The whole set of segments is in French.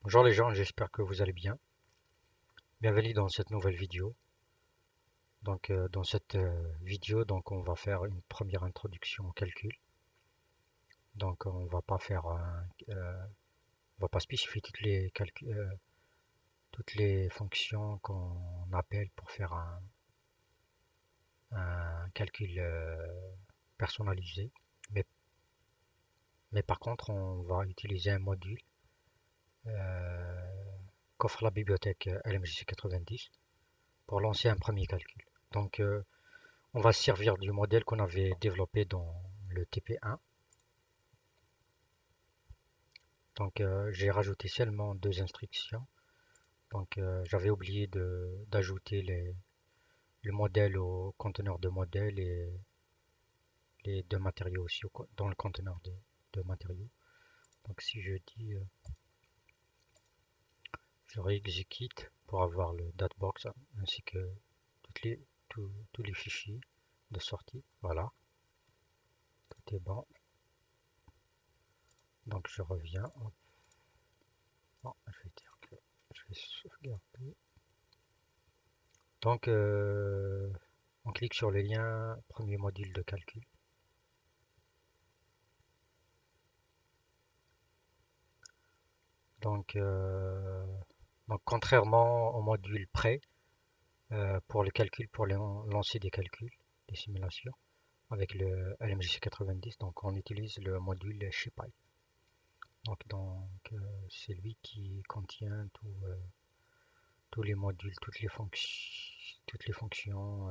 Bonjour les gens, j'espère que vous allez bien. Bienvenue dans cette nouvelle vidéo. Dans cette vidéo, on va faire une première introduction au calcul. On va pas on va pas spécifier toutes les fonctions qu'on appelle pour faire un calcul personnalisé. Mais, mais par contre, on va utiliser un module qu'offre la bibliothèque LMJC 90 pour lancer un premier calcul. Donc, euh, On va se servir du modèle qu'on avait développé dans le TP1. J'ai rajouté seulement deux instructions. J'avais oublié d'ajouter le modèle au conteneur de modèle et les deux matériaux aussi dans le conteneur de matériaux. Donc si je dis, je réexécute pour avoir le datebox ainsi que tous les fichiers de sortie. Voilà, tout est bon. Donc je reviens. Bon, je vais dire que je vais sauvegarder. Donc, on clique sur le lien premier module de calcul. Donc, euh, Contrairement au module prêt, pour le calcul, pour lancer des calculs, des simulations, avec le LMJC 90, donc on utilise le module ShiPy. C'est lui qui contient tous les modules, toutes les fonctions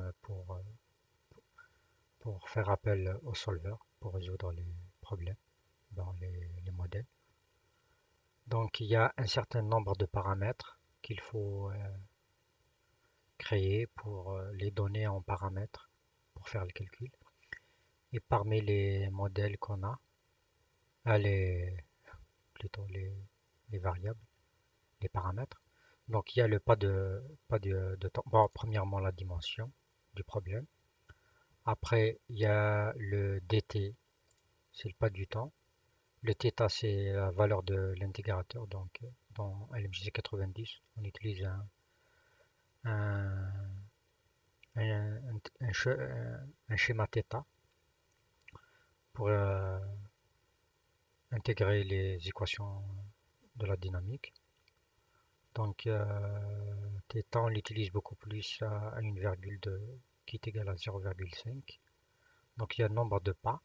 pour faire appel au solver, pour résoudre les problèmes dans les modèles. Donc il y a un certain nombre de paramètres qu'il faut créer pour les donner en paramètres pour faire le calcul. Et parmi les modèles qu'on a, ah, les, plutôt les variables, les paramètres, donc il y a le pas de temps. Bon, premièrement la dimension du problème. Après il y a le dt, c'est le pas du temps. Le θ c'est la valeur de l'intégrateur. Dans LMJC 90, on utilise un, un schéma θ pour intégrer les équations de la dynamique. Θ, on l'utilise beaucoup plus à une virgule qui est égale à 0,5. Donc, il y a un nombre de pas.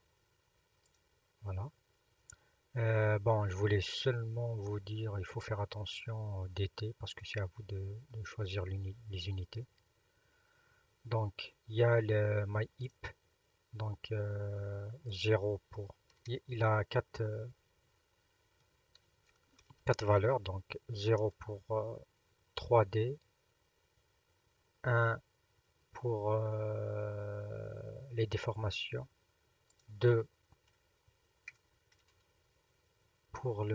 Voilà. Bon, je voulais seulement vous dire, il faut faire attention au dt parce que c'est à vous de choisir les unités. Donc, il y a le myIp, 0 pour... Il a 4 valeurs, donc 0 pour 3D, 1 pour les déformations, 2 pour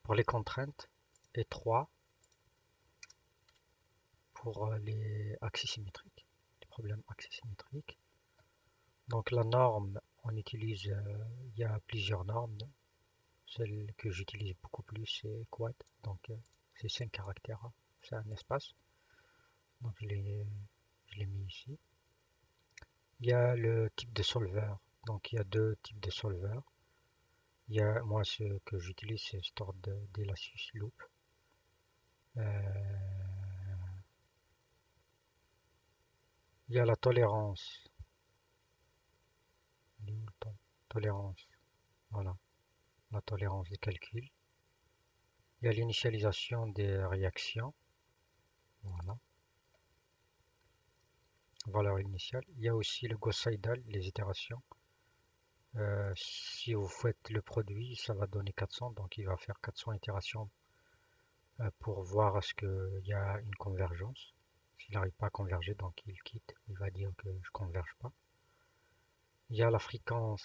pour les contraintes et 3 pour les axes symétriques, les problèmes axes symétriques. Donc la norme, on utilise, il y a plusieurs normes. Celle que j'utilise beaucoup plus, c'est quad, c'est 5 caractères, c'est un espace. Donc je l'ai mis ici. Il y a le type de solver. Donc il y a deux types de solver. Moi ce que j'utilise c'est stored d'Elasus Loop. Euh, il y a la tolérance. Tolérance. Voilà, la tolérance des calculs. Il y a l'initialisation des réactions. Voilà, valeur initiale. Il y a aussi le Gauss-Seidel, les itérations. Si vous faites le produit, ça va donner 400, donc il va faire 400 itérations pour voir est-ce qu'il y a une convergence. S'il n'arrive pas à converger, donc il quitte, il va dire que je ne converge pas. Il y a la fréquence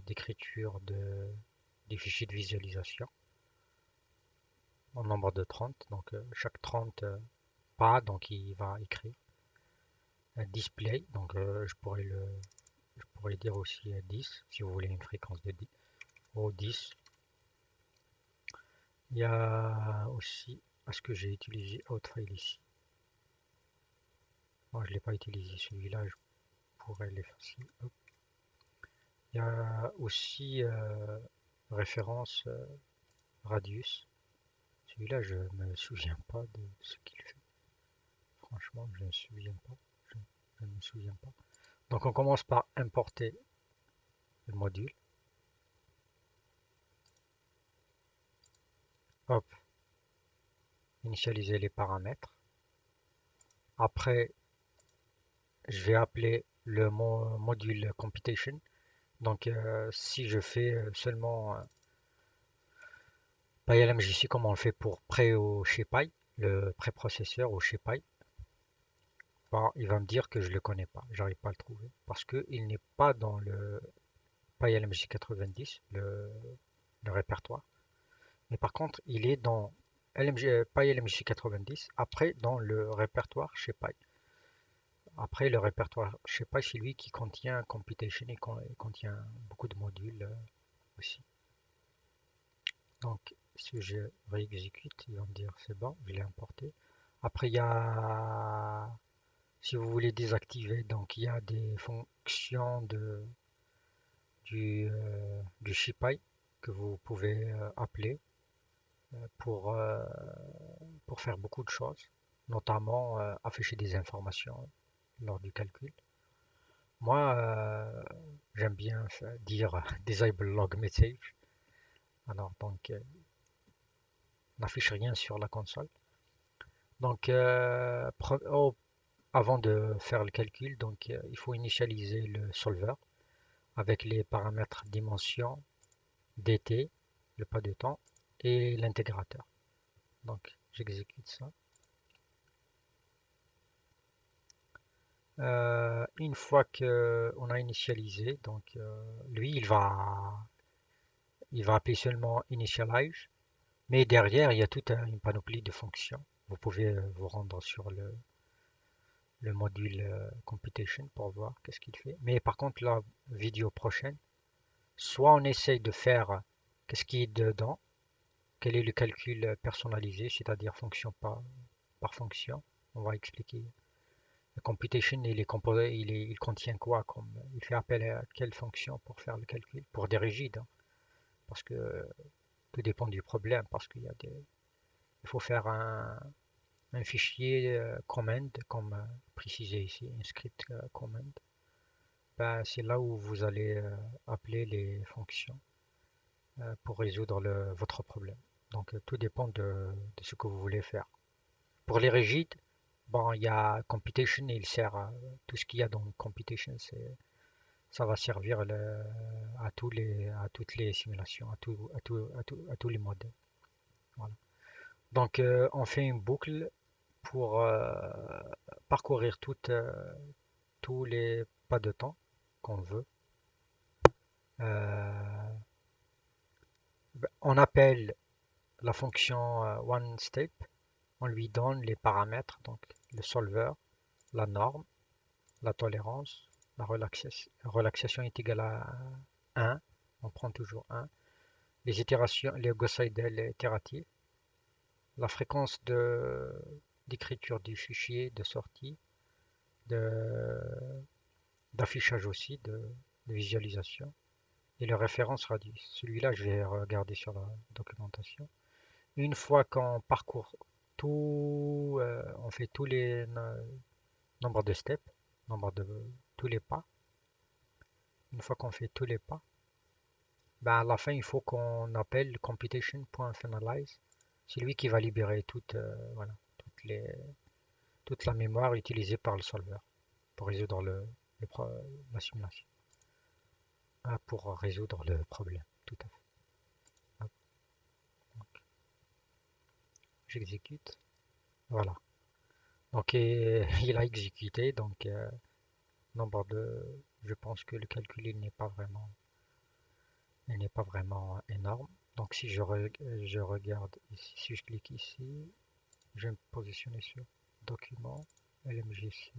d'écriture des fichiers de visualisation en nombre de 30. Chaque 30 pas, donc il va écrire. Un display, je pourrais dire aussi 10 si vous voulez une fréquence de 10 ou 10. Il y a aussi, est-ce que j'ai utilisé Outfile ici? Moi, je ne l'ai pas utilisé celui-là, je pourrais l'effacer. Hop. Il y a aussi référence radius. Celui-là, je me souviens pas de ce qu'il fait. Franchement, je ne me souviens pas. Je, je ne me souviens pas. Donc, on commence par importer le module. Hop, initialiser les paramètres. Après, je vais appeler le module computation. Donc, si je fais seulement PyLMJC comme on le fait pour pré au ShiPy, le préprocesseur au ShiPy, bah, il va me dire que je le connais pas, j'arrive pas à le trouver parce qu'il n'est pas dans le PyLMJ 90, le répertoire. Mais par contre, il est dans PyLMJ 90, après dans le répertoire ShiPy. Après, le répertoire ShiPy, c'est lui qui contient Computation et il contient beaucoup de modules aussi. Donc, si je réexécute, il va me dire c'est bon, je l'ai importé. Après, il y a, si vous voulez désactiver, donc il y a des fonctions du ShiPy que vous pouvez appeler pour, euh, pour faire beaucoup de choses, notamment afficher des informations lors du calcul. Moi, j'aime bien dire disable log message. Alors, donc, n'affiche rien sur la console. Donc, avant de faire le calcul, donc, il faut initialiser le solver avec les paramètres dimension, dt, le pas de temps, et l'intégrateur. Donc, j'exécute ça. Une fois qu'on a initialisé, donc lui, il va appeler seulement initialize, mais derrière, il y a toute une panoplie de fonctions. Vous pouvez vous rendre sur le module computation pour voir qu'est-ce qu'il fait. Mais par contre, la vidéo prochaine, soit on essaye de faire qu'est-ce qui est dedans, quel est le calcul personnalisé, c'est-à-dire fonction par fonction. On va expliquer. Le computation, il est composé, il contient quoi comme, il fait appel à quelle fonction pour faire le calcul, pour des rigides, hein, parce que tout dépend du problème, parce il faut faire un fichier command, comme précisé ici, un script command. Ben, c'est là où vous allez appeler les fonctions pour résoudre votre problème. Donc tout dépend de ce que vous voulez faire. Pour les rigides, bon, il y a computation, il sert à tout ce qu'il y a dans computation, ça va servir à toutes les simulations, à tous les modèles. Voilà. Donc on fait une boucle pour parcourir tous les pas de temps qu'on veut. Euh, on appelle la fonction onStep, on lui donne les paramètres, donc le solver, la norme, la tolérance, la relaxation est égale à 1, on prend toujours 1, les itérations, les Gauss-Seidel itératives, la fréquence d'écriture du fichier, de sortie, de, d'affichage aussi, de visualisation, et le référence radius. Celui-là, je vais regarder sur la documentation. Une fois qu'on parcourt tout, on fait tous les nombres de steps, nombre de tous les pas. Une fois qu'on fait tous les pas, ben à la fin, il faut qu'on appelle computation.finalize. C'est lui qui va libérer voilà, toute la mémoire utilisée par le solver pour résoudre la simulation. Ah, pour résoudre le problème, tout à fait. Hop, donc, j'exécute. Voilà. Donc, il a exécuté. Donc, nombre de. Je pense que le calcul il n'est pas vraiment énorme. Donc, si je regarde ici, si je clique ici, je vais me positionner sur document, LMGC,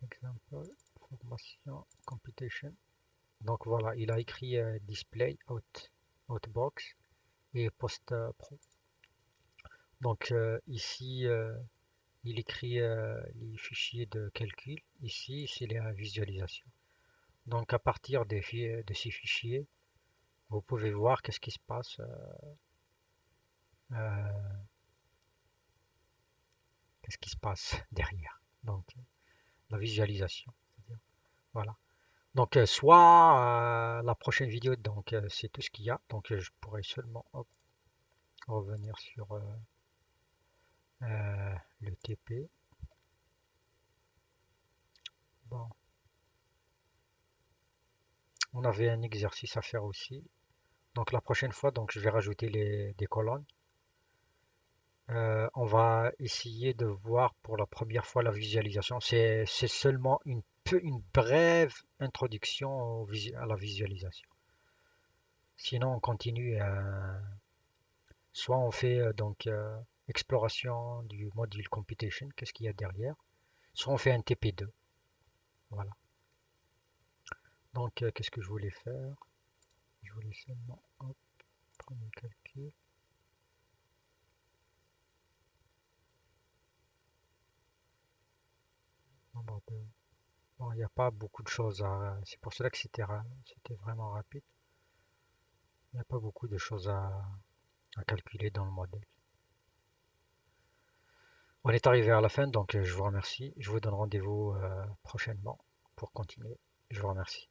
example, formation, computation. Donc voilà, il a écrit display outbox et post-pro. Donc ici, il écrit les fichiers de calcul. Ici, c'est la visualisation. Donc à partir de ces fichiers, vous pouvez voir qu'est-ce qui se passe, euh, qu'est-ce qui se passe derrière. Donc la visualisation. C'est-à-dire, voilà. Donc soit la prochaine vidéo, donc c'est tout ce qu'il y a. Donc je pourrais seulement hop, revenir sur le TP. Bon, on avait un exercice à faire aussi. Donc la prochaine fois, donc je vais rajouter des colonnes. On va essayer de voir pour la première fois la visualisation. C'est seulement une brève introduction à la visualisation. Sinon, on continue. Soit on fait donc exploration du module computation, qu'est-ce qu'il y a derrière. Soit on fait un TP2. Voilà. Donc, qu'est-ce que je voulais faire? Je voulais seulement hop, prendre le calcul. Nombre de- Bon, il n'y a pas beaucoup de choses à. C'est pour cela que c'était vraiment rapide. Il n'y a pas beaucoup de choses à calculer dans le modèle. On est arrivé à la fin, donc je vous remercie. Je vous donne rendez-vous prochainement pour continuer. Je vous remercie.